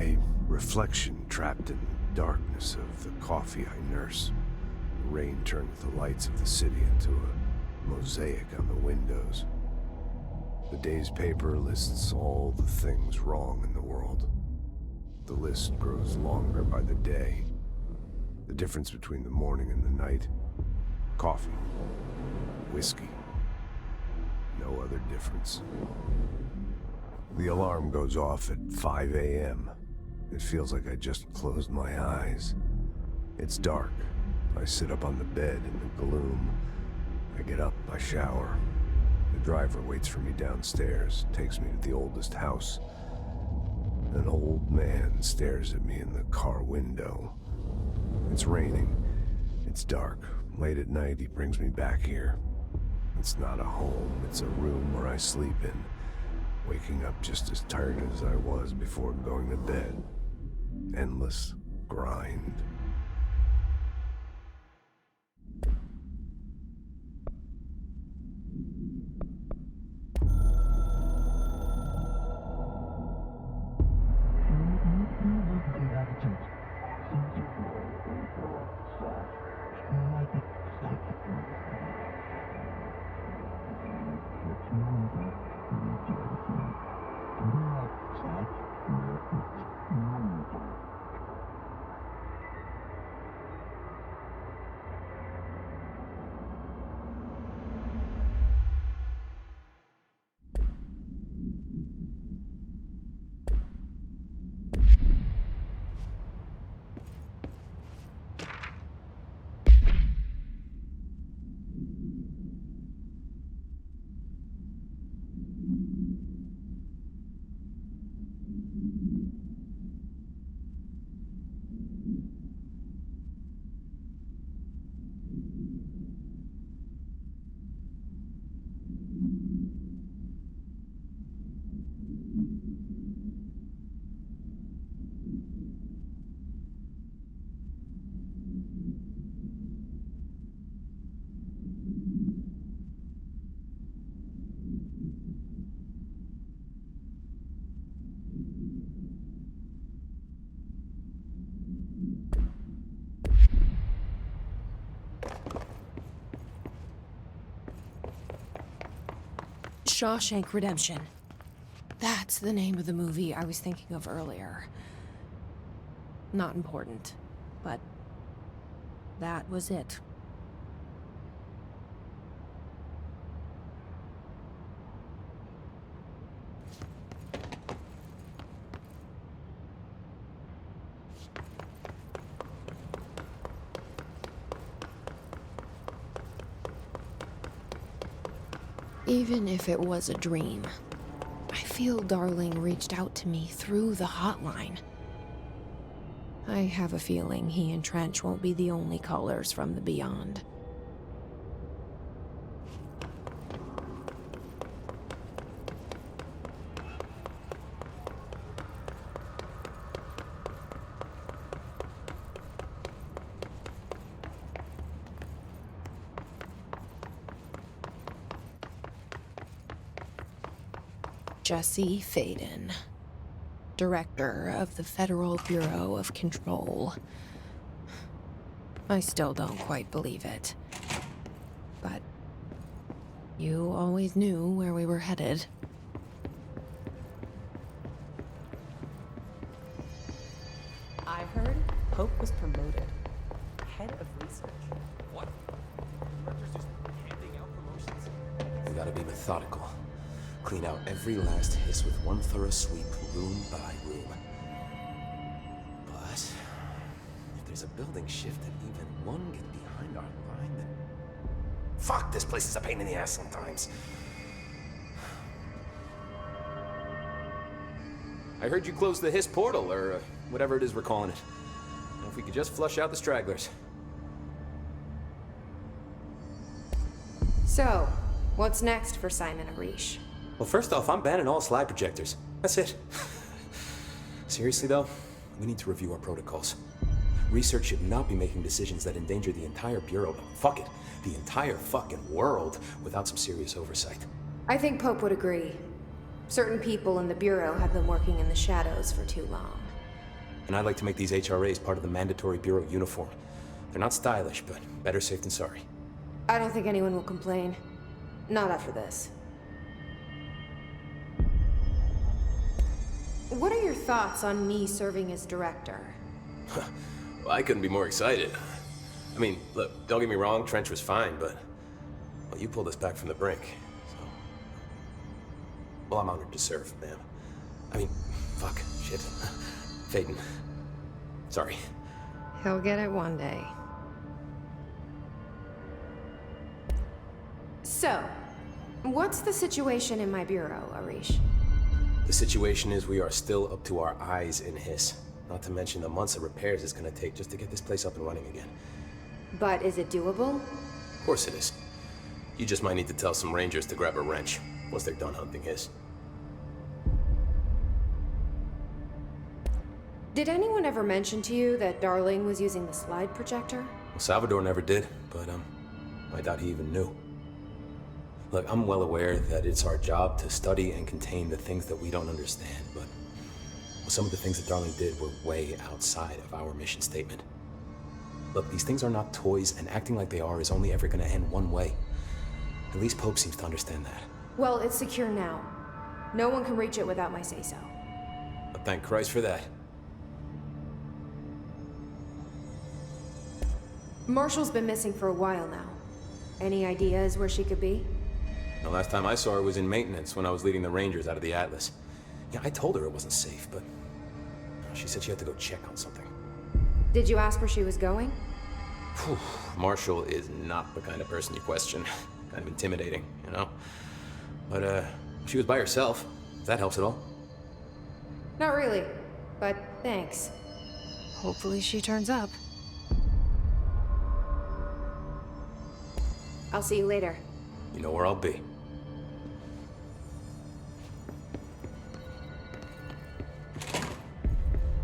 My reflection trapped in the darkness of the coffee I nurse. The rain turns the lights of the city into a mosaic on the windows. The day's paper lists all the things wrong in the world. The list grows longer by the day. The difference between the morning and the night: coffee, whiskey, no other difference. The alarm goes off at 5 a.m. It feels like I just closed my eyes. It's dark. I sit up on the bed in the gloom. I get up, I shower. The driver waits for me downstairs, takes me to the oldest house. An old man stares at me in the car window. It's raining. It's dark. Late at night, he brings me back here. It's not a home, it's a room where I sleep in, waking up just as tired as I was before going to bed. Endless grind. Shawshank Redemption. That's the name of the movie I was thinking of earlier. Not important, but that was it. Even if it was a dream, I feel Darling reached out to me through the hotline. I have a feeling he and Trench won't be the only callers from the beyond. Jesse Feyden, Director of the Federal Bureau of Control. I still don't quite believe it. But you always knew where we were headed. I've heard Pope was promoted. Head of research. What? Director's just handing out promotions? We gotta be methodical. Clean out every last hiss with one thorough sweep, room by room. But if there's a building shift that even one get behind our line, then... Fuck, this place is a pain in the ass sometimes. I heard you closed the hiss portal, or whatever it is we're calling it. And if we could just flush out the stragglers. So, what's next for Simon Arish? Well, first off, I'm banning all slide projectors. That's it. Seriously, though, we need to review our protocols. Research should not be making decisions that endanger the entire Bureau, fuck it, the entire fucking world, without some serious oversight. I think Pope would agree. Certain people in the Bureau have been working in the shadows for too long. And I'd like to make these HRAs part of the mandatory Bureau uniform. They're not stylish, but better safe than sorry. I don't think anyone will complain. Not after this. What are your thoughts on me serving as director? Well, I couldn't be more excited. I mean, look, don't get me wrong, Trench was fine, but... well, you pulled us back from the brink, so... well, I'm honored to serve, ma'am. I mean, fuck, shit. Fayden. Sorry. He'll get it one day. So, what's the situation in my bureau, Arish? The situation is we are still up to our eyes in Hiss. Not to mention the months of repairs it's gonna take just to get this place up and running again. But is it doable? Of course it is. You just might need to tell some rangers to grab a wrench once they're done hunting Hiss. Did anyone ever mention to you that Darling was using the slide projector? Well, Salvador never did, but I doubt he even knew. Look, I'm well aware that it's our job to study and contain the things that we don't understand, but some of the things that Darling did were way outside of our mission statement. Look, these things are not toys, and acting like they are is only ever gonna end one way. At least Pope seems to understand that. Well, it's secure now. No one can reach it without my say-so. But thank Christ for that. Marshall's been missing for a while now. Any ideas where she could be? The last time I saw her was in maintenance when I was leading the Rangers out of the Atlas. Yeah, I told her it wasn't safe, but she said she had to go check on something. Did you ask where she was going? Whew. Marshall is not the kind of person you question. Kind of intimidating, you know? But, she was by herself, if that helps at all. Not really, but thanks. Hopefully she turns up. I'll see you later. You know where I'll be.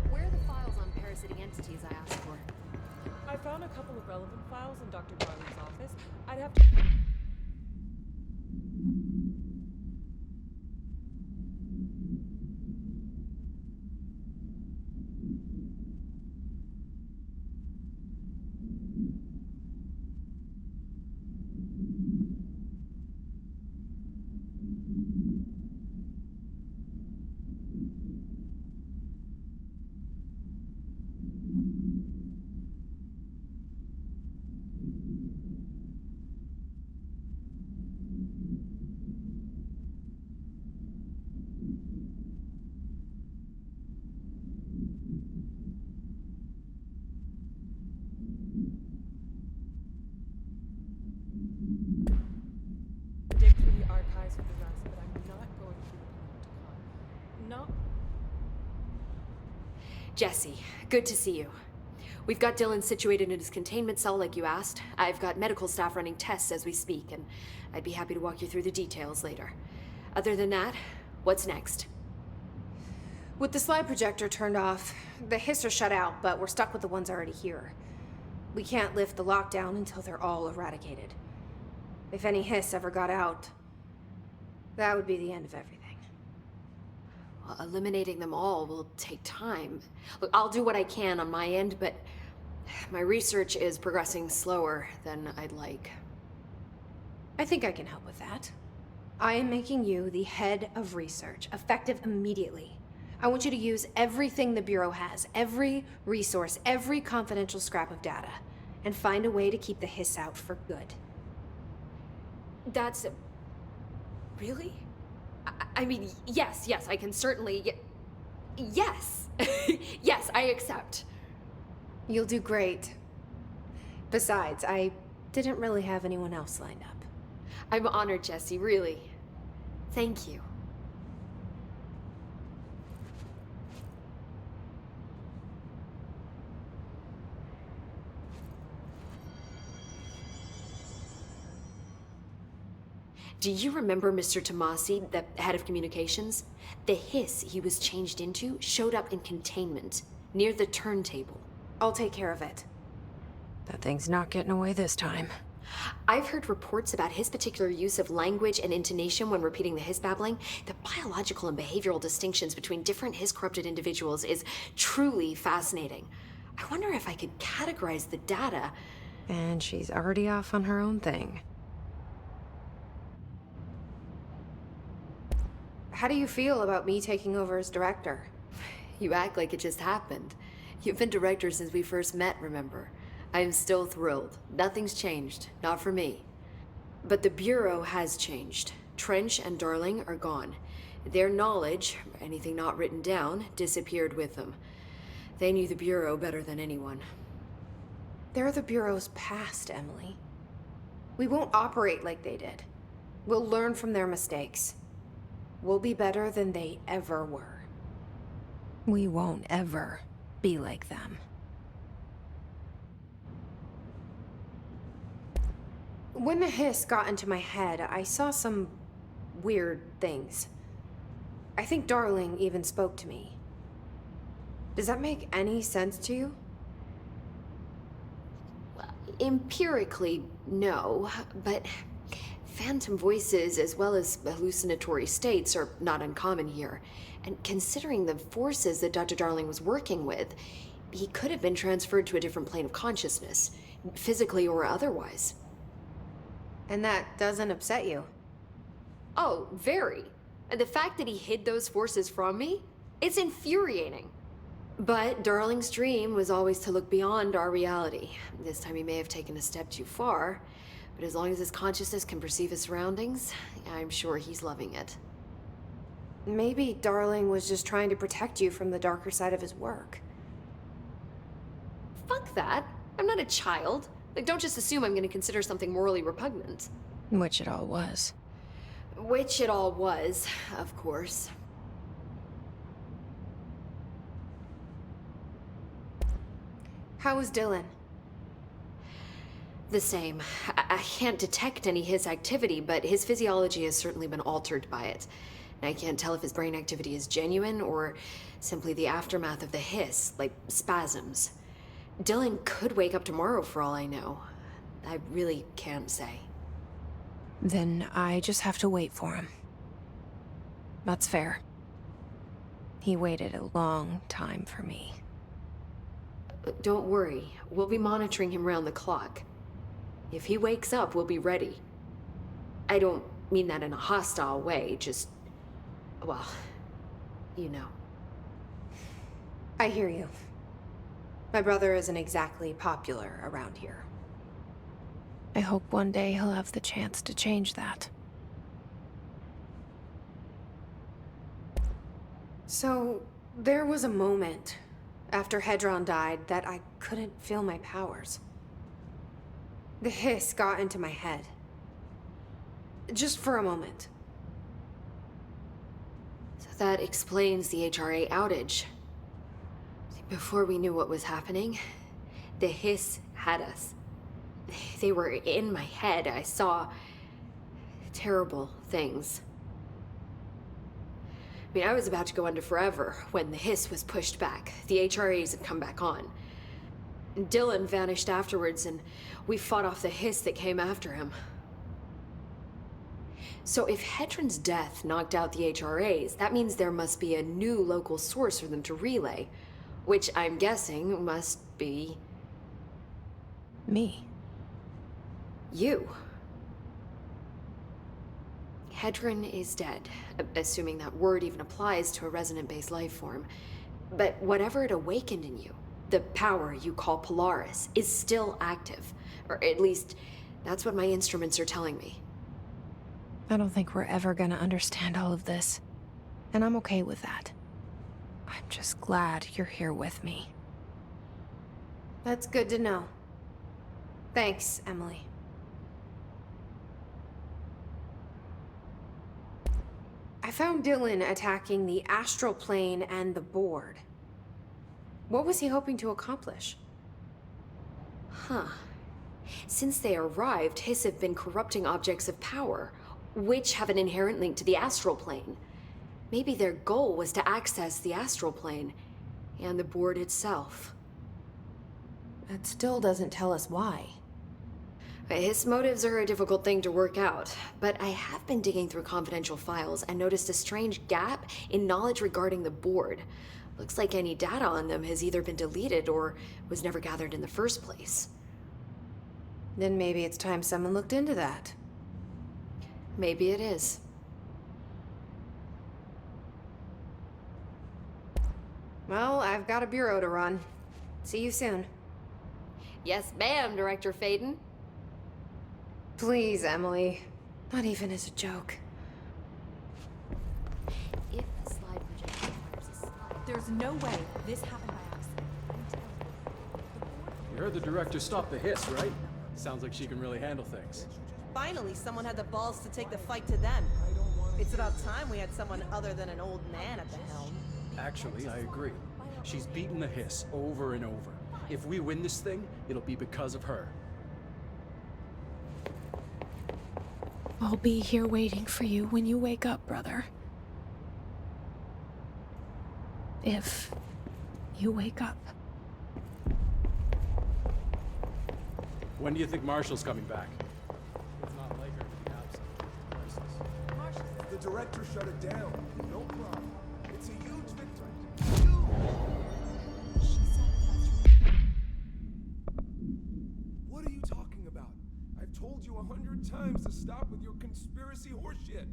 Where are the files on parasitic entities I asked for? I found a couple of relevant files in Dr. Darling's office. I'd have to... dig through the archives for the rest, but I'm not going to No. Jesse, good to see you. We've got Dylan situated in his containment cell like you asked. I've got medical staff running tests as we speak, and I'd be happy to walk you through the details later. Other than that, what's next? With the slide projector turned off, the hiss are shut out, but we're stuck with the ones already here. We can't lift the lockdown until they're all eradicated. If any hiss ever got out, that would be the end of everything. Well, eliminating them all will take time. Look, I'll do what I can on my end, but my research is progressing slower than I'd like. I think I can help with that. I am making you the head of research, effective immediately. I want you to use everything the Bureau has, every resource, every confidential scrap of data, and find a way to keep the hiss out for good. That's... really? I mean, yes, I can certainly... yes! Yes, I accept. You'll do great. Besides, I didn't really have anyone else lined up. I'm honored, Jesse, really. Thank you. Do you remember Mr. Tomasi, the head of communications? The hiss he was changed into showed up in containment, near the turntable. I'll take care of it. That thing's not getting away this time. I've heard reports about his particular use of language and intonation when repeating the hiss babbling. The biological and behavioral distinctions between different hiss-corrupted individuals is truly fascinating. I wonder if I could categorize the data. And she's already off on her own thing. How do you feel about me taking over as director? You act like it just happened. You've been director since we first met, remember? I am still thrilled. Nothing's changed. Not for me. But the Bureau has changed. Trench and Darling are gone. Their knowledge, anything not written down, disappeared with them. They knew the Bureau better than anyone. They're the Bureau's past, Emily. We won't operate like they did. We'll learn from their mistakes. We'll be better than they ever were. We won't ever be like them. When the hiss got into my head, I saw some weird things. I think Darling even spoke to me. Does that make any sense to you? Empirically, no, but phantom voices as well as hallucinatory states are not uncommon here. And considering the forces that Dr. Darling was working with, he could have been transferred to a different plane of consciousness, physically or otherwise. And that doesn't upset you? Oh, very. And the fact that he hid those forces from me, it's infuriating. But Darling's dream was always to look beyond our reality. This time he may have taken a step too far, but as long as his consciousness can perceive his surroundings, I'm sure he's loving it. Maybe Darling was just trying to protect you from the darker side of his work. Fuck that. I'm not a child. Like, don't just assume I'm gonna consider something morally repugnant. Which it all was. Which it all was, of course. How was Dylan? The same. I can't detect any his activity, but his physiology has certainly been altered by it. And I can't tell if his brain activity is genuine or simply the aftermath of the hiss, like spasms. Dylan could wake up tomorrow for all I know. I really can't say. Then I just have to wait for him. That's fair. He waited a long time for me. Don't worry. We'll be monitoring him round the clock. If he wakes up, we'll be ready. I don't mean that in a hostile way, just... well, you know. I hear you. My brother isn't exactly popular around here. I hope one day he'll have the chance to change that. So, there was a moment after Hedron died that I couldn't feel my powers. The hiss got into my head. Just for a moment. So that explains the HRA outage. Before we knew what was happening, the hiss had us. They were in my head. I saw terrible things. I mean, I was about to go under forever when the hiss was pushed back. The HRAs had come back on. Dylan vanished afterwards, and we fought off the hiss that came after him. So if Hedron's death knocked out the HRAs, that means there must be a new local source for them to relay, which I'm guessing must be... me. You. Hedron is dead, assuming that word even applies to a resonant-based life form. But whatever it awakened in you, the power you call Polaris, is still active. Or at least, that's what my instruments are telling me. I don't think we're ever gonna understand all of this. And I'm okay with that. I'm just glad you're here with me. That's good to know. Thanks, Emily. I found Dylan attacking the astral plane and the board. What was he hoping to accomplish? Huh. Since they arrived, Hiss have been corrupting objects of power, which have an inherent link to the astral plane. Maybe their goal was to access the astral plane and the board itself. That still doesn't tell us why. His motives are a difficult thing to work out, but I have been digging through confidential files and noticed a strange gap in knowledge regarding the board. Looks like any data on them has either been deleted or was never gathered in the first place. Then maybe it's time someone looked into that. Maybe it is. Well, I've got a bureau to run. See you soon. Yes, ma'am, Director Fayden. Please, Emily. Not even as a joke. If the slide projector fires a slide... There's no way this happened by accident. I'm telling you. You heard the director stop the hiss, right? Sounds like she can really handle things. Finally, someone had the balls to take the fight to them. It's about time we had someone other than an old man at the helm. Actually, I agree. She's beaten the hiss over and over. If we win this thing, it'll be because of her. I'll be here waiting for you when you wake up, brother. If you wake up. When do you think Marshall's coming back? It's not like her to be absent. Crisis. The director shut it down. No problem. It's a huge victory. What are you talking about? I've told you 100 times to stop with your conspiracy horseshit.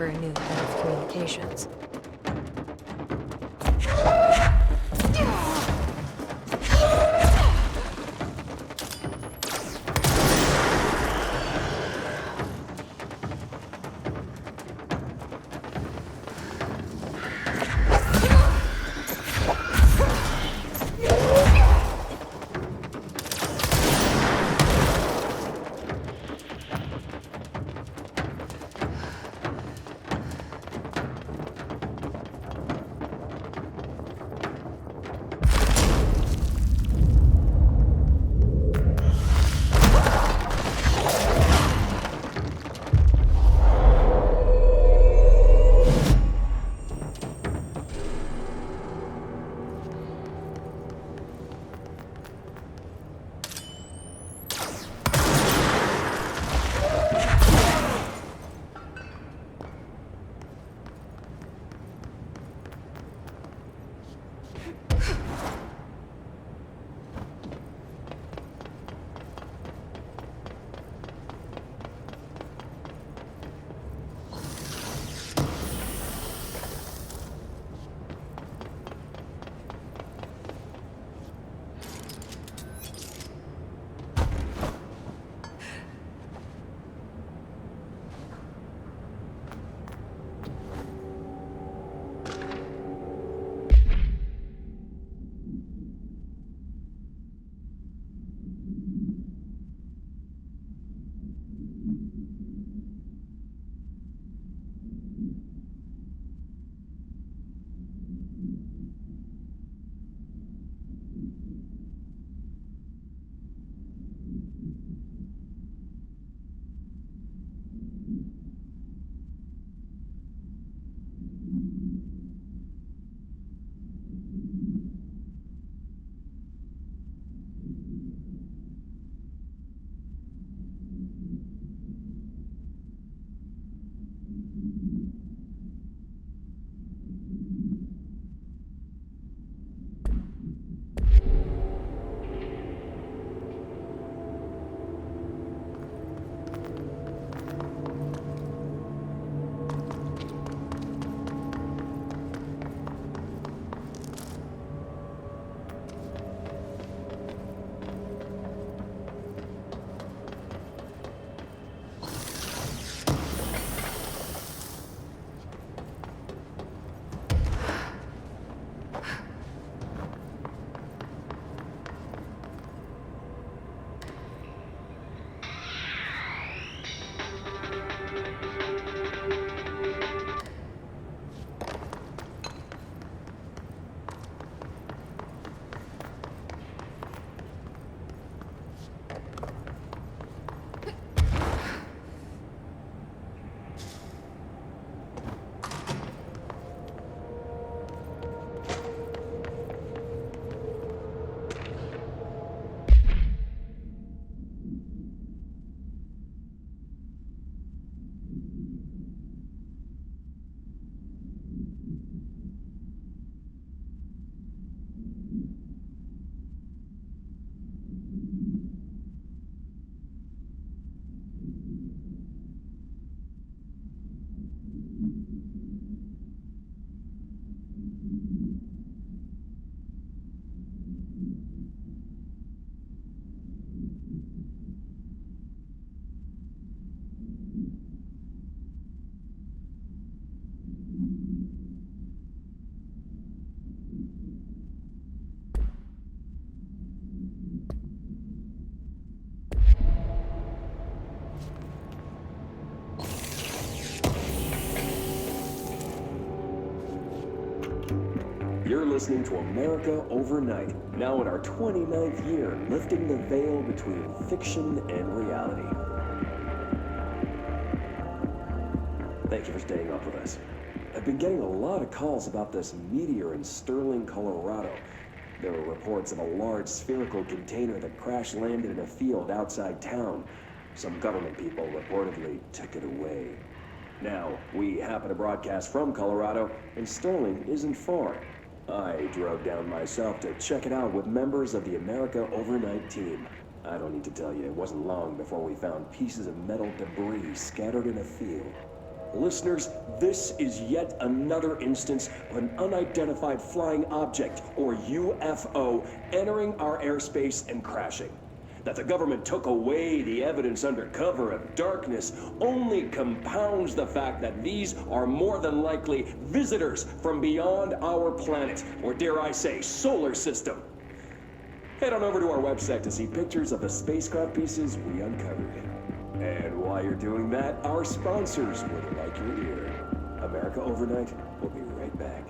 for a new head of communications. You're listening to America Overnight, now in our 29th year, lifting the veil between fiction and reality. Thank you for staying up with us. I've been getting a lot of calls about this meteor in Sterling, Colorado. There were reports of a large spherical container that crash landed in a field outside town. Some government people reportedly took it away. Now, we happen to broadcast from Colorado, and Sterling isn't far. I drove down myself to check it out with members of the America Overnight team. I don't need to tell you, it wasn't long before we found pieces of metal debris scattered in a field. Listeners, this is yet another instance of an unidentified flying object, or UFO, entering our airspace and crashing. That the government took away the evidence under cover of darkness only compounds the fact that these are more than likely visitors from beyond our planet, or dare I say, solar system. Head on over to our website to see pictures of the spacecraft pieces we uncovered. And while you're doing that, our sponsors would like your ear. America Overnight will be right back.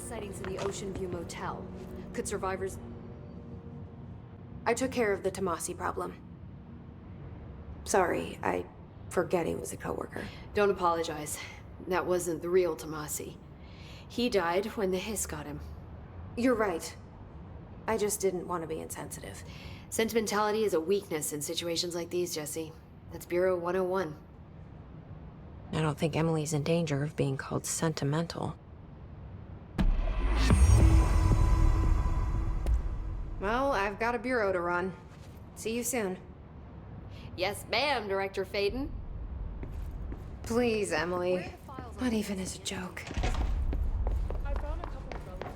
Sightings in the Ocean View Motel. Could survivors... I took care of the Tomasi problem. Sorry, I forget he was a coworker. Don't apologize. That wasn't the real Tomasi. He died when the hiss got him. You're right. I just didn't want to be insensitive. Sentimentality is a weakness in situations like these, Jesse. That's Bureau 101. I don't think Emily's in danger of being called sentimental. Well, I've got a bureau to run. See you soon. Yes, ma'am, Director Feyden. Please, Emily. Not even as a joke. I found a couple of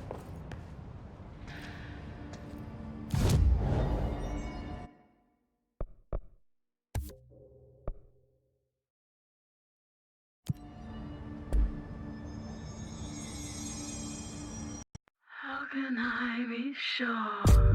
How can I be sure?